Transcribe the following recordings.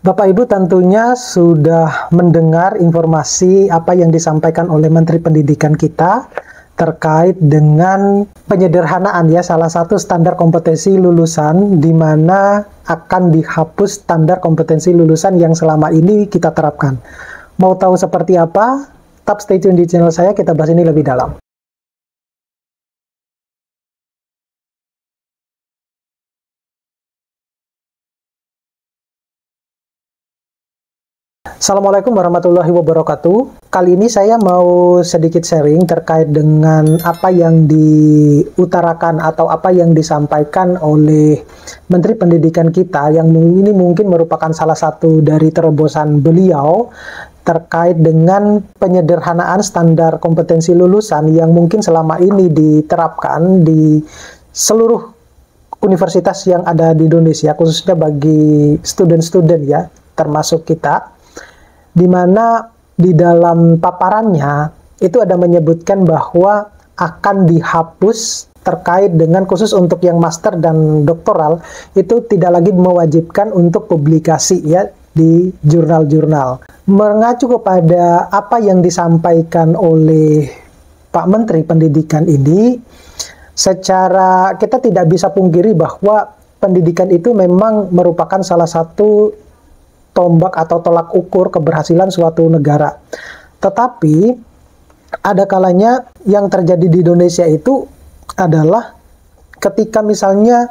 Bapak Ibu tentunya sudah mendengar informasi apa yang disampaikan oleh Menteri Pendidikan kita terkait dengan penyederhanaan ya salah satu standar kompetensi lulusan di mana akan dihapus standar kompetensi lulusan yang selama ini kita terapkan. Mau tahu seperti apa? Tetap stay tune di channel saya, kita bahas ini lebih dalam. Assalamualaikum warahmatullahi wabarakatuh. Kali ini saya mau sedikit sharing terkait dengan apa yang diutarakan atau apa yang disampaikan oleh Menteri Pendidikan kita yang ini mungkin merupakan salah satu dari terobosan beliau terkait dengan penyederhanaan standar kompetensi lulusan yang mungkin selama ini diterapkan di seluruh universitas yang ada di Indonesia, khususnya bagi student-student ya, termasuk kita. Di mana di dalam paparannya itu ada menyebutkan bahwa akan dihapus terkait dengan khusus untuk yang master dan doktoral itu tidak lagi mewajibkan untuk publikasi ya di jurnal-jurnal. Mengacu kepada apa yang disampaikan oleh Pak Menteri Pendidikan ini, secara kita tidak bisa pungkiri bahwa pendidikan itu memang merupakan salah satu tombak atau tolak ukur keberhasilan suatu negara. Tetapi ada kalanya yang terjadi di Indonesia itu adalah ketika misalnya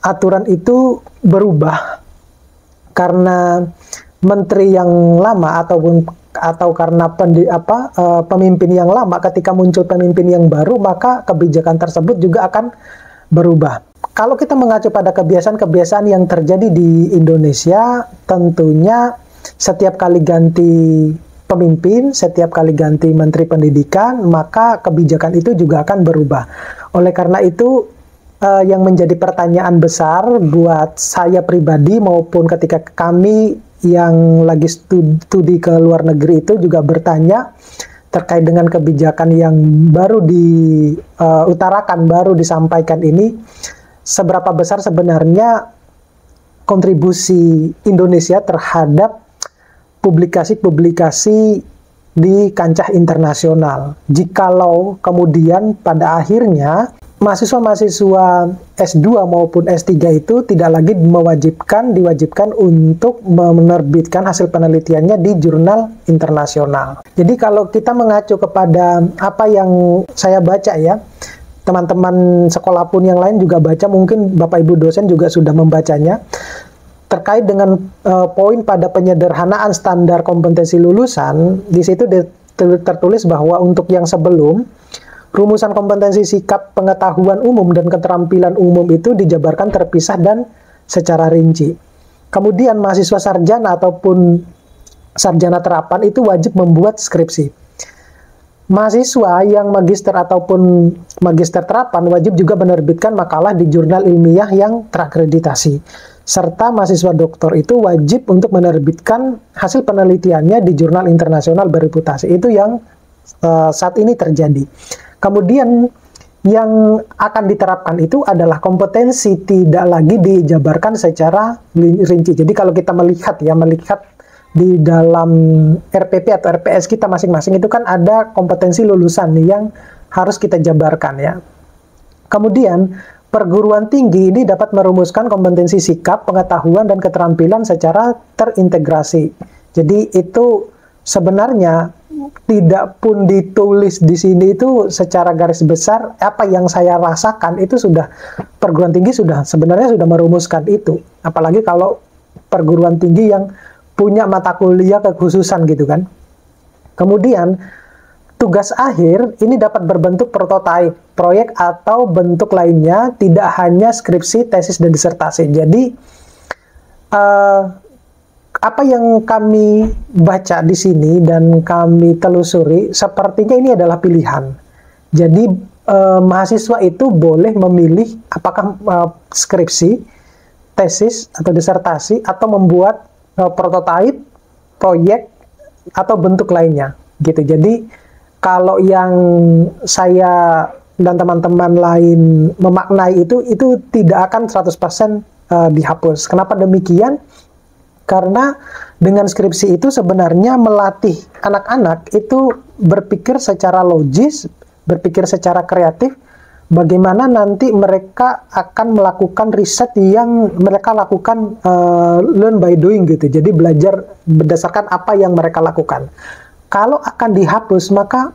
aturan itu berubah karena menteri yang lama atau karena pemimpin yang lama, ketika muncul pemimpin yang baru maka kebijakan tersebut juga akan berubah. Kalau kita mengacu pada kebiasaan-kebiasaan yang terjadi di Indonesia, tentunya setiap kali ganti pemimpin, setiap kali ganti menteri pendidikan, maka kebijakan itu juga akan berubah. Oleh karena itu, yang menjadi pertanyaan besar buat saya pribadi maupun ketika kami yang lagi studi ke luar negeri itu juga bertanya terkait dengan kebijakan yang baru diutarakan, baru disampaikan ini, seberapa besar sebenarnya kontribusi Indonesia terhadap publikasi-publikasi di kancah internasional. Jikalau kemudian pada akhirnya mahasiswa-mahasiswa S2 maupun S3 itu tidak lagi diwajibkan untuk menerbitkan hasil penelitiannya di jurnal internasional. Jadi kalau kita mengacu kepada apa yang saya baca ya, teman-teman sekolah pun yang lain juga baca, mungkin Bapak Ibu dosen juga sudah membacanya, terkait dengan poin pada penyederhanaan standar kompetensi lulusan. Di situ tertulis bahwa untuk yang sebelum, rumusan kompetensi sikap pengetahuan umum dan keterampilan umum itu dijabarkan terpisah dan secara rinci. Kemudian mahasiswa sarjana ataupun sarjana terapan itu wajib membuat skripsi. Mahasiswa yang magister ataupun magister terapan wajib juga menerbitkan makalah di jurnal ilmiah yang terakreditasi. Serta mahasiswa doktor itu wajib untuk menerbitkan hasil penelitiannya di jurnal internasional bereputasi. Itu yang saat ini terjadi. Kemudian yang akan diterapkan itu adalah kompetensi tidak lagi dijabarkan secara rinci. Jadi kalau kita melihat di dalam RPP atau RPS kita masing-masing itu kan ada kompetensi lulusan nih yang harus kita jabarkan ya. Kemudian perguruan tinggi ini dapat merumuskan kompetensi sikap, pengetahuan, dan keterampilan secara terintegrasi. Jadi itu sebenarnya tidak pun ditulis di sini itu secara garis besar, apa yang saya rasakan itu sudah perguruan tinggi sebenarnya sudah merumuskan itu. Apalagi kalau perguruan tinggi yang punya mata kuliah kekhususan gitu kan. Kemudian tugas akhir ini dapat berbentuk prototipe, proyek atau bentuk lainnya, tidak hanya skripsi, tesis, dan disertasi. Jadi apa yang kami baca di sini dan kami telusuri, sepertinya ini adalah pilihan. Jadi mahasiswa itu boleh memilih apakah skripsi, tesis, atau disertasi, atau membuat prototipe, proyek, atau bentuk lainnya gitu. Jadi kalau yang saya dan teman-teman lain memaknai itu tidak akan 100% dihapus. Kenapa demikian? Karena dengan skripsi itu sebenarnya melatih anak-anak itu berpikir secara logis, berpikir secara kreatif, bagaimana nanti mereka akan melakukan riset yang mereka lakukan learn by doing gitu. Jadi belajar berdasarkan apa yang mereka lakukan. Kalau akan dihapus, maka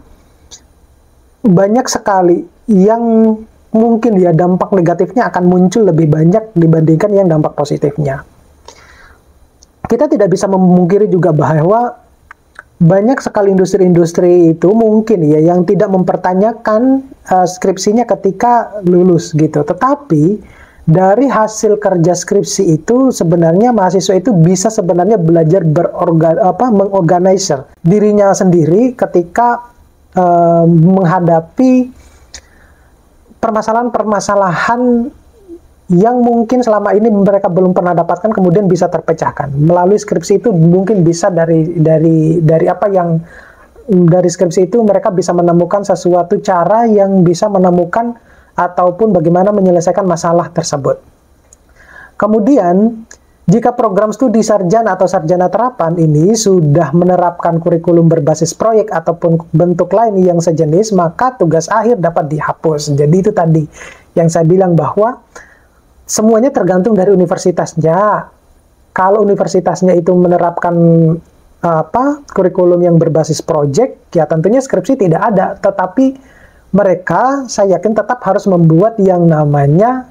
banyak sekali yang mungkin ya dampak negatifnya akan muncul lebih banyak dibandingkan yang dampak positifnya. Kita tidak bisa memungkiri juga bahwa banyak sekali industri-industri itu mungkin ya yang tidak mempertanyakan skripsinya ketika lulus gitu. Tetapi dari hasil kerja skripsi itu sebenarnya mahasiswa itu bisa sebenarnya belajar mengorganizer dirinya sendiri ketika menghadapi permasalahan-permasalahan yang mungkin selama ini mereka belum pernah dapatkan, kemudian bisa terpecahkan melalui skripsi itu. Mungkin bisa dari skripsi itu mereka bisa menemukan sesuatu cara yang bisa menemukan ataupun bagaimana menyelesaikan masalah tersebut. Kemudian jika program studi sarjana atau sarjana terapan ini sudah menerapkan kurikulum berbasis proyek ataupun bentuk lain yang sejenis, maka tugas akhir dapat dihapus. Jadi itu tadi yang saya bilang bahwa semuanya tergantung dari universitasnya. Kalau universitasnya itu menerapkan kurikulum yang berbasis proyek, ya tentunya skripsi tidak ada. Tetapi mereka, saya yakin tetap harus membuat yang namanya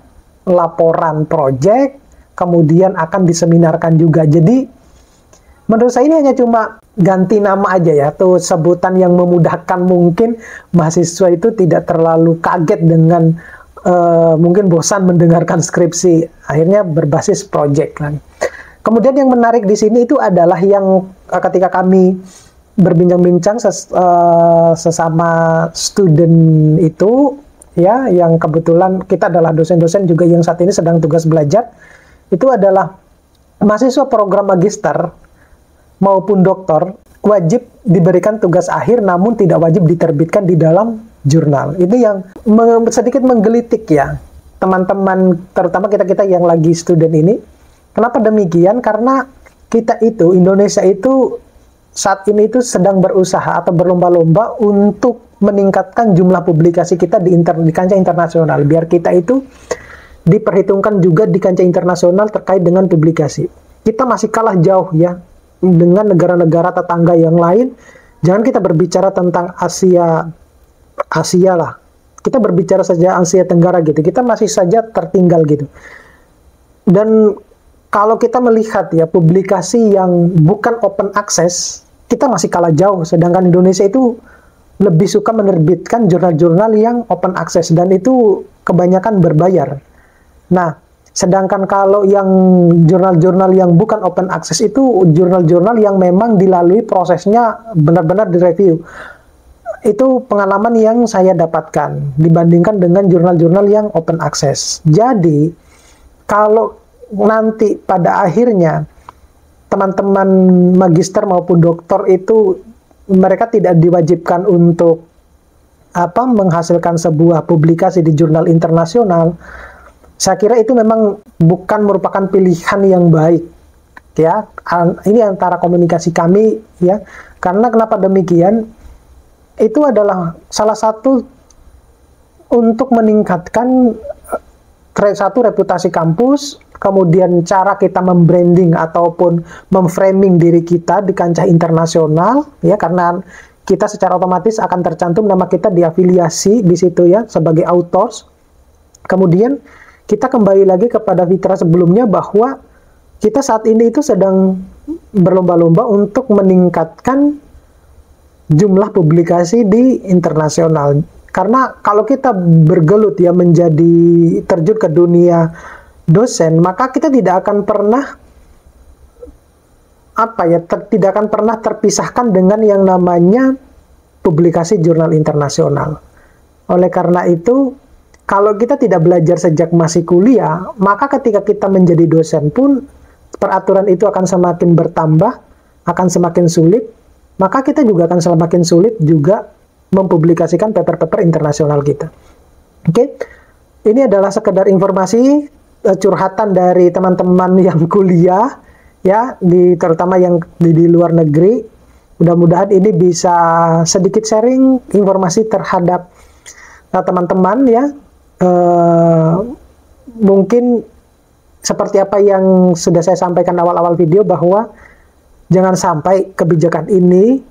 laporan proyek, kemudian akan diseminarkan juga. Jadi menurut saya ini hanya cuma ganti nama aja ya, tuh sebutan yang memudahkan mungkin mahasiswa itu tidak terlalu kaget dengan mungkin bosan mendengarkan skripsi, akhirnya berbasis project kan. Kemudian yang menarik di sini itu adalah yang ketika kami berbincang-bincang sesama student itu ya, yang kebetulan kita adalah dosen-dosen juga yang saat ini sedang tugas belajar, itu adalah mahasiswa program magister maupun doktor wajib diberikan tugas akhir namun tidak wajib diterbitkan di dalam jurnal. Ini yang sedikit menggelitik ya teman-teman, terutama kita-kita yang lagi student ini. Kenapa demikian? Karena kita itu, Indonesia itu saat ini itu sedang berusaha atau berlomba-lomba untuk meningkatkan jumlah publikasi kita di kancah internasional, biar kita itu diperhitungkan juga di kancah internasional terkait dengan publikasi. Kita masih kalah jauh ya dengan negara-negara tetangga yang lain. Jangan kita berbicara tentang Asia lah, kita berbicara saja Asia Tenggara gitu, kita masih saja tertinggal gitu. Dan kalau kita melihat ya publikasi yang bukan open access, kita masih kalah jauh, sedangkan Indonesia itu lebih suka menerbitkan jurnal-jurnal yang open access dan itu kebanyakan berbayar. Nah, sedangkan kalau yang jurnal-jurnal yang bukan open access itu jurnal-jurnal yang memang dilalui prosesnya benar-benar direview. Itu pengalaman yang saya dapatkan dibandingkan dengan jurnal-jurnal yang open access. Jadi, kalau nanti pada akhirnya teman-teman magister maupun doktor itu mereka tidak diwajibkan untuk menghasilkan sebuah publikasi di jurnal internasional, saya kira itu memang bukan merupakan pilihan yang baik. Ya, ini antara komunikasi kami ya. Karena kenapa demikian? Itu adalah salah satu untuk meningkatkan satu reputasi kampus, kemudian cara kita membranding ataupun memframing diri kita di kancah internasional, ya, karena kita secara otomatis akan tercantum nama kita diafiliasi di situ ya sebagai authors. Kemudian kita kembali lagi kepada fitrah sebelumnya bahwa kita saat ini itu sedang berlomba-lomba untuk meningkatkan jumlah publikasi di internasional. Karena kalau kita bergelut ya menjadi terjun ke dunia dosen, maka kita tidak akan pernah tidak akan pernah terpisahkan dengan yang namanya publikasi jurnal internasional. Oleh karena itu, kalau kita tidak belajar sejak masih kuliah, maka ketika kita menjadi dosen pun peraturan itu akan semakin bertambah, akan semakin sulit, maka kita juga akan semakin sulit juga mempublikasikan paper-paper internasional kita. Oke, ini adalah sekedar informasi curhatan dari teman-teman yang kuliah ya, terutama yang di luar negeri. Mudah-mudahan ini bisa sedikit sharing informasi terhadap teman-teman ya. Mungkin seperti apa yang sudah saya sampaikan awal-awal video, bahwa jangan sampai kebijakan ini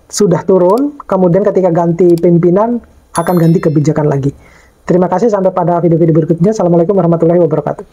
sudah turun, kemudian ketika ganti pimpinan akan ganti kebijakan lagi. Terima kasih, sampai pada video-video berikutnya. Assalamualaikum warahmatullahi wabarakatuh.